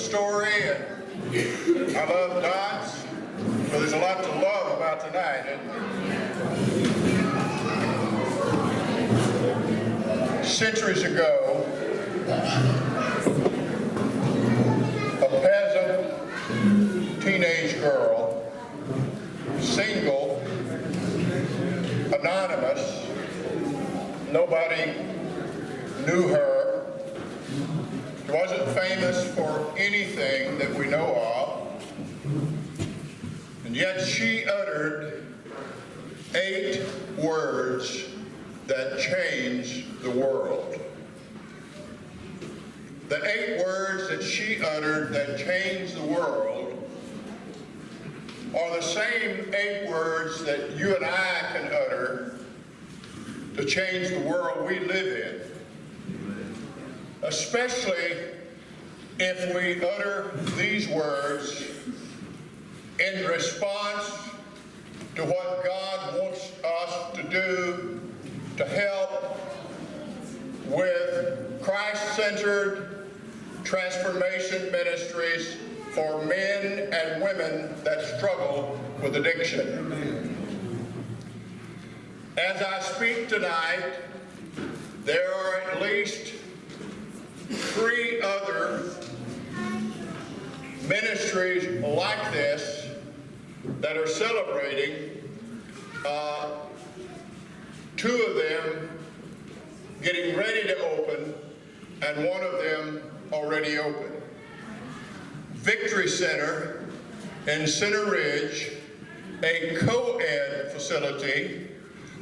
story, and I love dots, so there's a lot to love about tonight, isn't there? Centuries ago, a peasant teenage girl, single, anonymous, nobody knew her, wasn't famous for anything that we know of, and yet she uttered 8 words that changed the world. The 8 words that she uttered that changed the world are the same 8 words that you and I can utter to change the world we live in. Especially if we utter these words in response to what God wants us to do to help with Christ-centered transformation ministries for men and women that struggle with addiction. As I speak tonight, there are at least 3 other ministries like this that are celebrating, 2 of them getting ready to open, and 1 of them already open. Victory Center in Center Ridge, a co-ed facility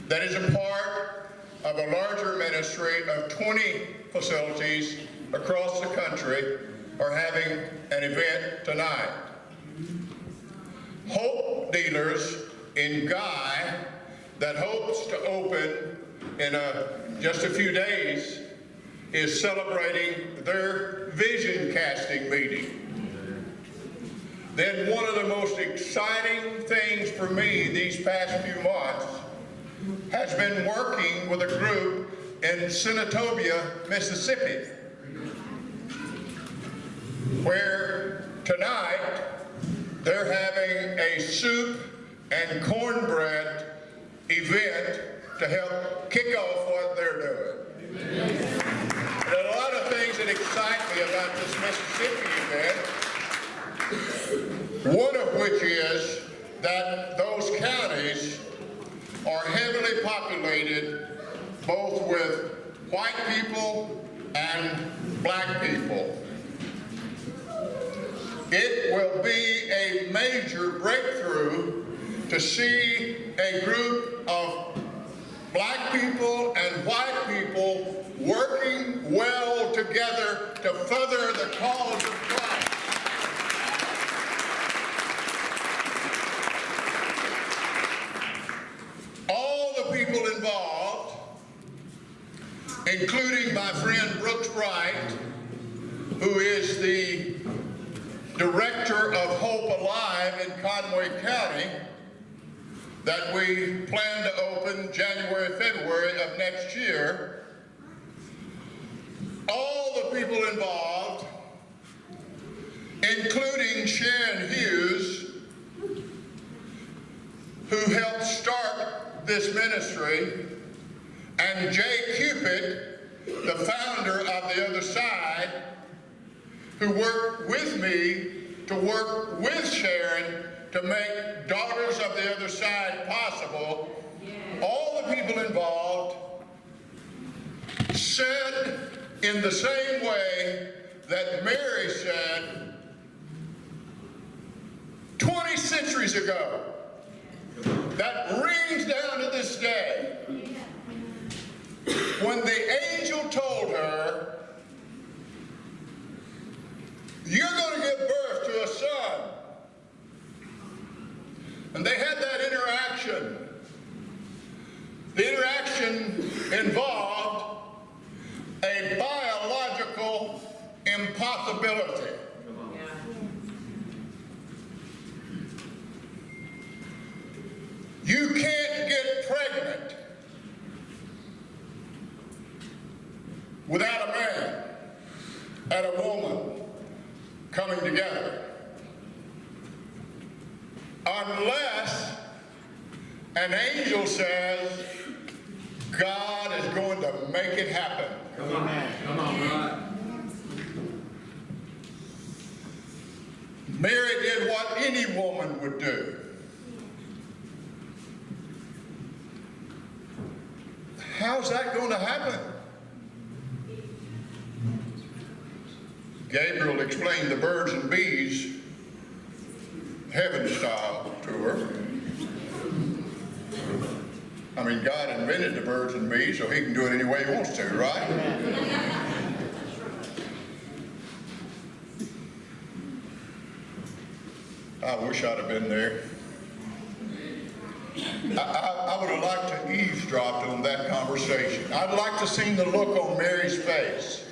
that is a part of a larger ministry of 20 facilities across the country, are having an event tonight. Hope Dealers in Guy, that hopes to open in just a few days, is celebrating their vision casting meeting. Then one of the most exciting things for me these past few months has been working with a group in Senatobia, Mississippi, where tonight they're having a soup and cornbread event to help kick off what they're doing. There are a lot of things that excite me about this Mississippi event, one of which is that those counties are heavily populated both with white people and black people. It will be a major breakthrough to see a group of black people and white people working well together to further the cause of Christ. All the people involved, including my friend Brooks Bright, who is the director of Hope Alive in Conway County, that we plan to open January, February of next year. All the people involved, including Sharon Hughes, who helped start this ministry, and Jay Cupid, the founder of The Other Side, who worked with me to work with Sharon to make Daughters of the Other Side possible. All the people involved said in the same way that Mary said 20 centuries ago, that rings down to this day. When the angel told her, "You're going to give birth to a son." And they had that interaction. The interaction involved a biological impossibility. You can't get pregnant without a man and a woman coming together unless an angel says God is going to make it happen. Come on, come on, right. Mary did what any woman would do. How's that going to happen? Gabriel explained the birds and bees, heaven style, to her. I mean, God invented the birds and bees, so he can do it any way he wants to, right? I wish I'd have been there. I would have liked to eavesdrop on that conversation. I'd like to see the look on Mary's face.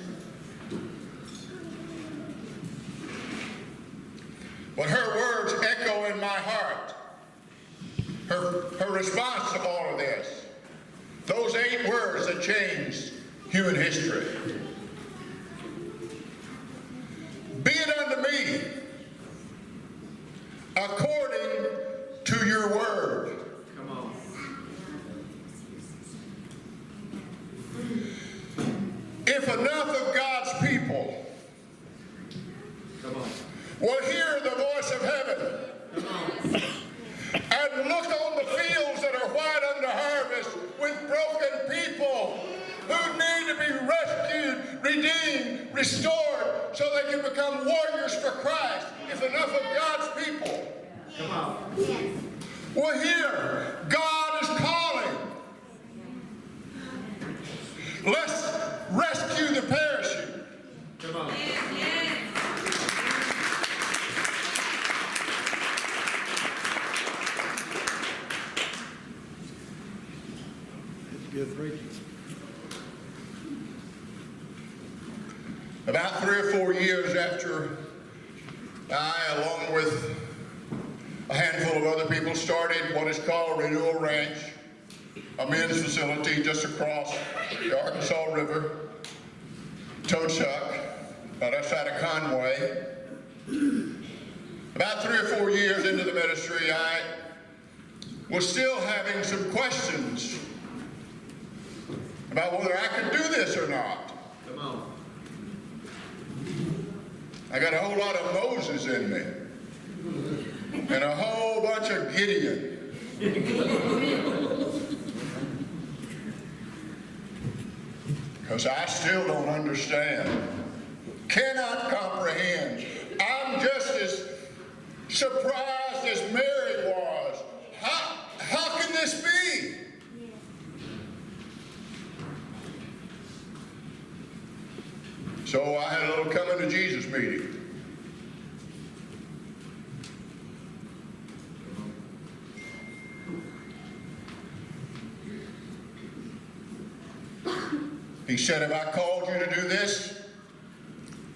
But her words echo in my heart. Her response to all of this. Those 8 words that changed human history. Be it unto me according to your word. Come on. If enough of God's people Come on. will hear the voice of heaven Come on. and look on the fields that are white unto harvest with broken people who need to be rescued, redeemed, restored, so they can become warriors for Christ. If enough of God's people Come on. will hear, God is calling. Let's rescue the perishing. Come on. Good preaching. About 3 or 4 years after I, along with a handful of other people, started what is called Renewal Ranch, a men's facility just across the Arkansas River, Toadsuck, about outside of Conway. About 3 or 4 years into the ministry, I was still having some questions about whether I could do this or not. Come on. I got a whole lot of Moses in me and a whole bunch of Gideon. Because I still don't understand, cannot comprehend. I'm just as surprised as Mary was. How can this be? So I had a little coming to Jesus meeting. He said, have I called you to do this?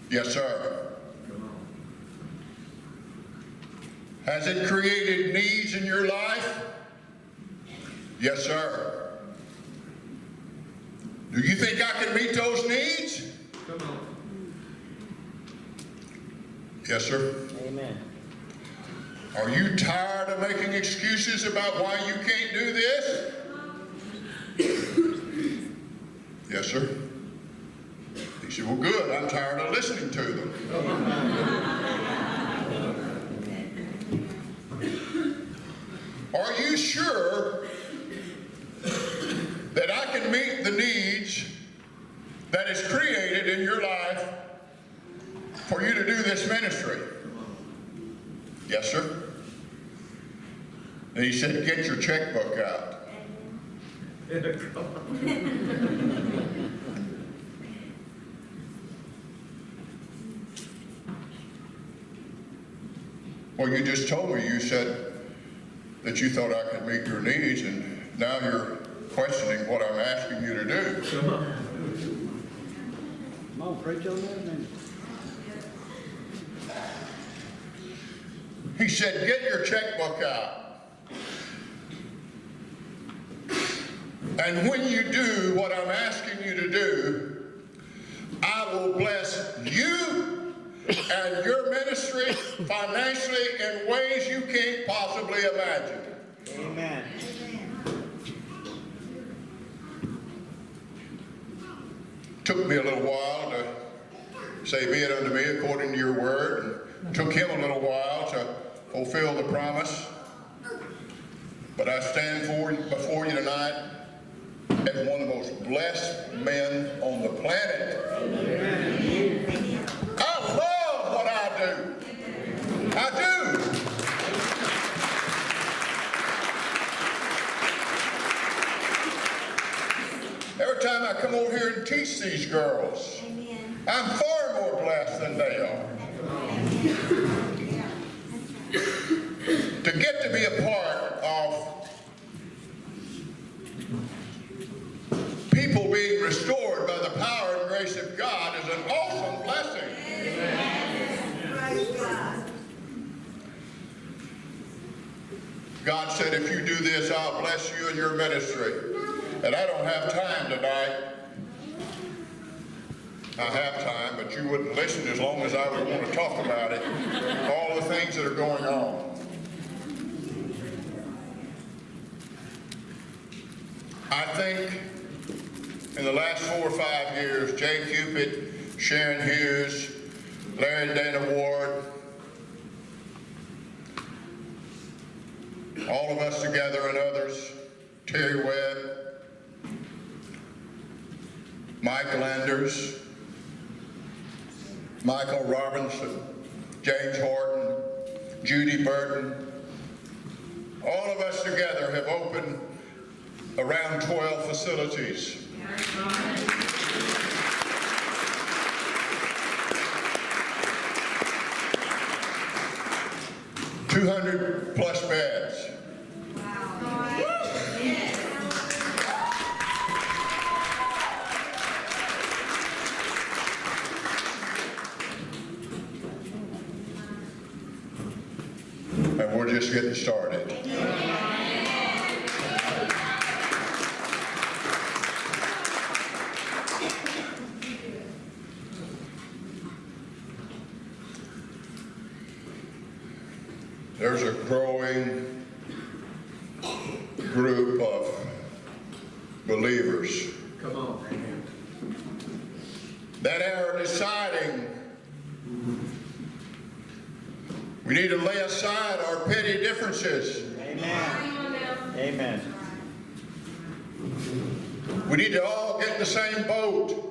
Yes, sir. Has it created needs in your life? Yes, sir. Do you think I can meet those needs? Come on. Yes, sir. Amen. Are you tired of making excuses about why you can't do this? Yes, sir. He said, well, good. I'm tired of listening to them. Are you sure that I can meet the needs that is created in your life for you to do this ministry? Yes, sir. And he said, get your checkbook out. Well, you just told me, you said that you thought I could meet your needs, and now you're questioning what I'm asking you to do. Come on. Come on, preach on that, man. He said, get your checkbook out. And when you do what I'm asking you to do, I will bless you and your ministry financially in ways you can't possibly imagine. Amen. Took me a little while to say, be it unto me according to your word. And took him a little while to fulfill the promise. But I stand before you tonight as one of the most blessed men on the planet. I love what I do. I do. Every time I come over here and teach these girls, I'm far more blessed than they are. To get to be a part of people being restored by the power and grace of God is an awesome blessing. God said, if you do this, I'll bless you in your ministry. And I don't have time tonight. I have time, but you wouldn't listen as long as I would want to talk about it. All the things that are going on. I think in the last 4 or 5 years, Jay Cupid, Sharon Hughes, Larry Dana Ward, all of us together and others, Terry Webb, Michael Anders, Michael Robinson, James Horton, Judy Burton, all of us together have opened around 12 facilities. 200 plus beds. And we're just getting started. There's a growing group of believers Come on. that are deciding we need to lay aside our petty differences. Amen. Amen. We need to all get in the same boat.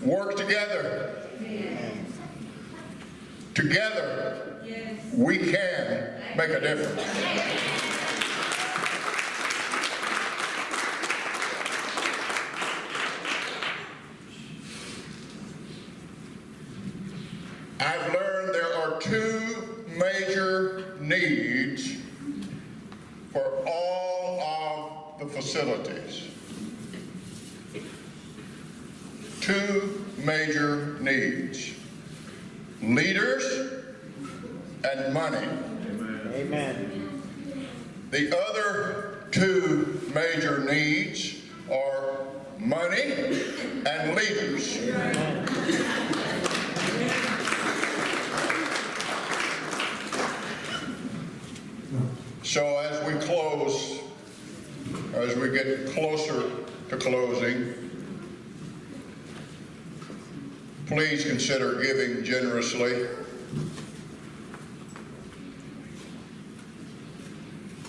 Work together. Together, we can make a difference. I've learned there are 2 major needs for all of the facilities. 2 major needs: leaders and money. Amen. The other 2 major needs are money and leaders. So as we close, as we get closer to closing, please consider giving generously.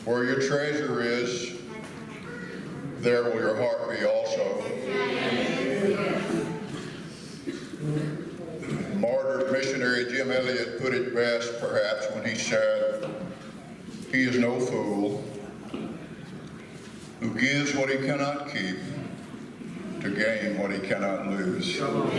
Where your treasure is, there will your heart be also. Martyred missionary Jim Elliot put it best, perhaps, when he said, "He is no fool who gives what he cannot keep to gain what he cannot lose." Come on.